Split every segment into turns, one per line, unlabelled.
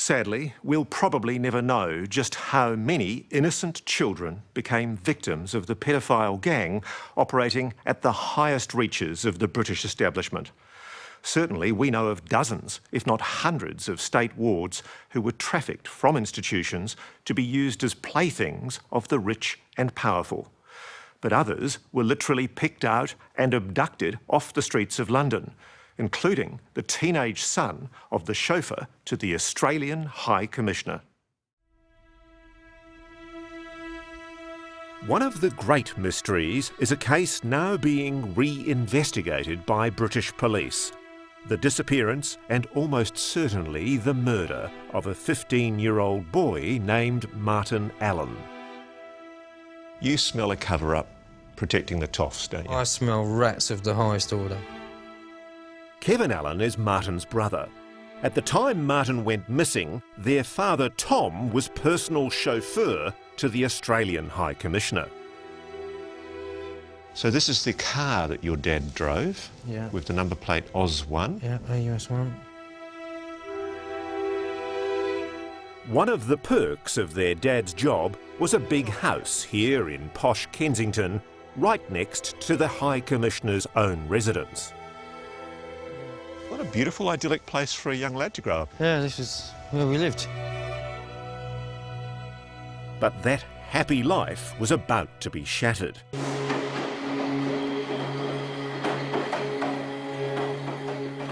Sadly, we'll probably never know just how many innocent children became victims of the paedophile gang operating at the highest reaches of the British establishment. Certainly, we know of dozens, if not hundreds, of state wards who were trafficked from institutions to be used as playthings of the rich and powerful. But others were literally picked out and abducted off the streets of London, including the teenage son of the chauffeur to the Australian High Commissioner. One of the great mysteries is a case now being re-investigated by British police. The disappearance and almost certainly the murder of a 15-year-old boy named Martin Allen. You smell a cover-up protecting the toffs, don't you?
I smell rats of the highest order.
Kevin Allen is Martin's brother. At the time Martin went missing, their father Tom was personal chauffeur to the Australian High Commissioner. So this is the car that your dad drove?
Yeah.
With the number plate Oz1?
Yeah, AUS1.
One of the perks of their dad's job was a big house here in posh Kensington, right next to the High Commissioner's own residence. What a beautiful, idyllic place for a young lad to grow up.
Yeah, this is where we lived.
But that happy life was about to be shattered.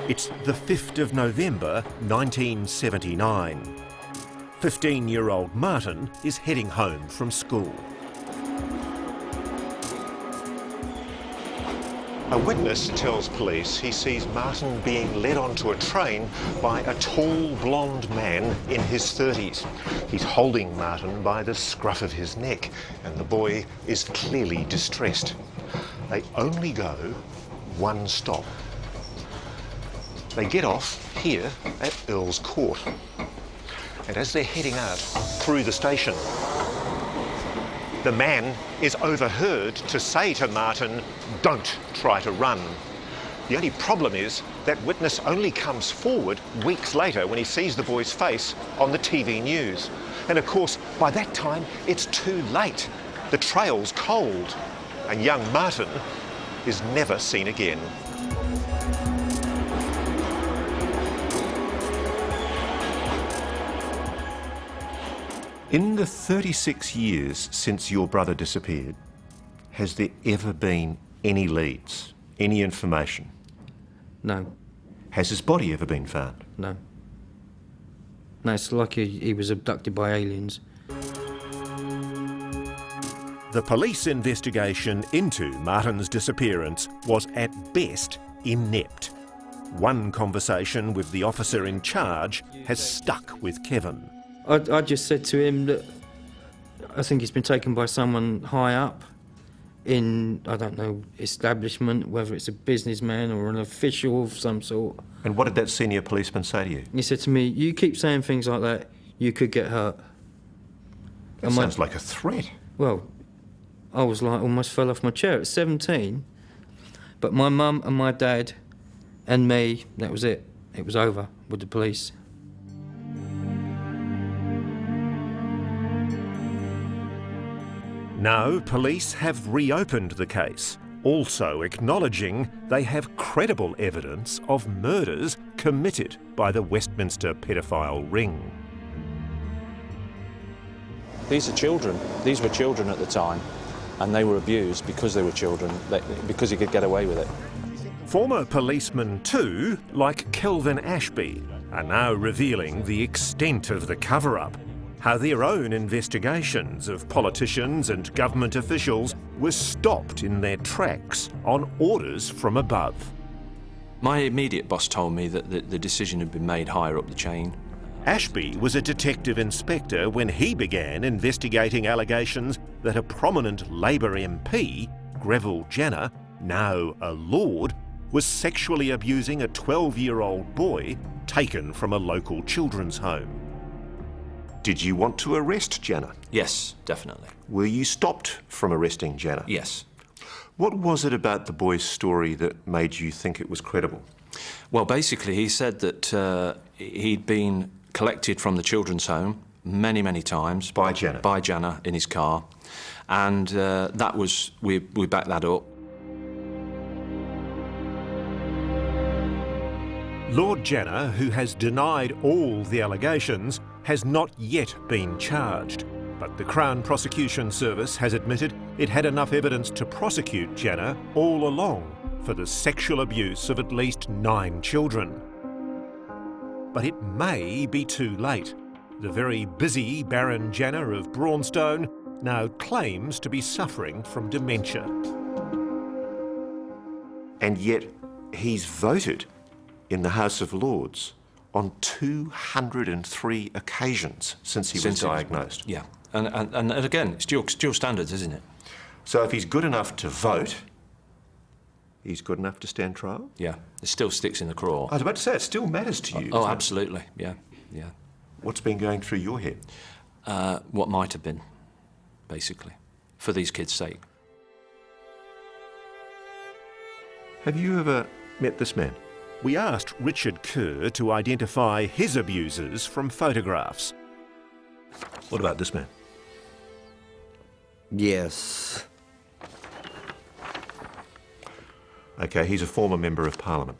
It's the 5th of November, 1979. 15-year-old Martin is heading home from school. A witness tells police he sees Martin being led onto a train by a tall, blonde man in his 30s. He's holding Martin by the scruff of his neck, and the boy is clearly distressed. They only go one stop. They get off here at Earl's Court. And as they're heading out through the station, the man is overheard to say to Martin, "Don't try to run." The only problem is that witness only comes forward weeks later when he sees the boy's face on the TV news. And of course, by that time, it's too late. The trail's cold, and young Martin is never seen again. In the 36 years since your brother disappeared, has there ever been any leads, any information?
No.
Has his body ever been found?
No. No, it's like he was abducted by aliens.
The police investigation into Martin's disappearance was at best inept. One conversation with the officer in charge has stuck with Kevin.
I just said to him that I think he's been taken by someone high up in, I don't know, establishment, whether it's a businessman or an official of some sort.
And what did that senior policeman say to you?
He said to me, "You keep saying things like that, you could get hurt."
That sounds like a threat.
Well, I was like, almost fell off my chair at 17. But my mum and my dad and me, that was it. It was over with the police.
Now, police have reopened the case, also acknowledging they have credible evidence of murders committed by the Westminster paedophile ring.
These are children. These were children at the time, and they were abused because they were children, because he could get away with it.
Former policemen too, like Kelvin Ashby, are now revealing the extent of the cover-up, how their own investigations of politicians and government officials were stopped in their tracks on orders from above.
My immediate boss told me that the decision had been made higher up the chain.
Ashby was a detective inspector when he began investigating allegations that a prominent Labour MP, Greville Jenner, now a Lord, was sexually abusing a 12-year-old boy taken from a local children's home. Did you want to arrest Jenner?
Yes, definitely.
Were you stopped from arresting Jenner?
Yes.
What was it about the boy's story that made you think it was credible?
Well, basically, he said that he'd been collected from the children's home many, many times.
By Jenner?
By Jenner in his car. And that was, we backed that up.
Lord Jenner, who has denied all the allegations, has not yet been charged. But the Crown Prosecution Service has admitted it had enough evidence to prosecute Jenner all along for the sexual abuse of at least 9 children. But it may be too late. The very busy Baron Jenner of Braunstone now claims to be suffering from dementia. And yet he's voted in the House of Lords on 203 occasions since he was diagnosed.
Yeah, and again, it's dual standards, isn't it?
So if he's good enough to vote, he's good enough to stand trial?
Yeah, it still sticks in the craw.
I was about to say, it still matters to you.
Oh, absolutely, yeah, yeah.
What's been going through your head?
What might have been, basically, for these kids' sake.
Have you ever met this man? We asked Richard Kerr to identify his abusers from photographs. What about this man?
Yes.
OK, he's a former Member of Parliament.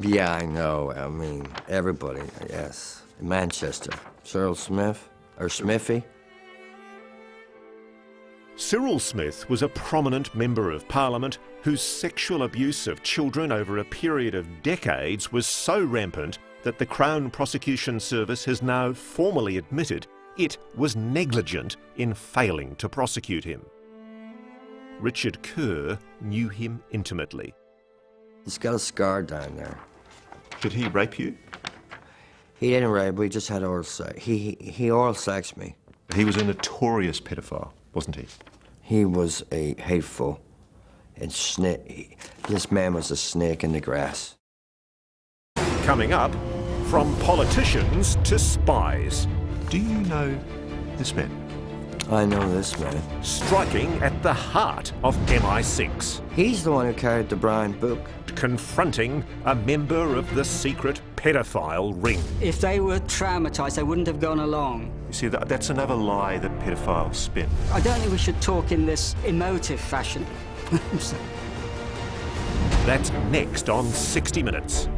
Yeah, I know. I mean, everybody, yes. Manchester. Cyril Smith, or Smithy.
Cyril Smith was a prominent Member of Parliament whose sexual abuse of children over a period of decades was so rampant that the Crown Prosecution Service has now formally admitted it was negligent in failing to prosecute him. Richard Kerr knew him intimately.
He's got a scar down there.
Did he rape you?
He didn't rape, we just had oral sex. He oral sexed me.
He was a notorious pedophile, wasn't he?
He was a hateful and this man was a snake in the grass.
Coming up, from politicians to spies. Do you know this man?
I know this man.
Striking at the heart of MI6.
He's the one who carried the brown book.
Confronting a member of the secret pedophile ring.
If they were traumatised, they wouldn't have gone along.
You see, that's another lie that pedophiles spin.
I don't think we should talk in this emotive fashion.
That's next on 60 Minutes.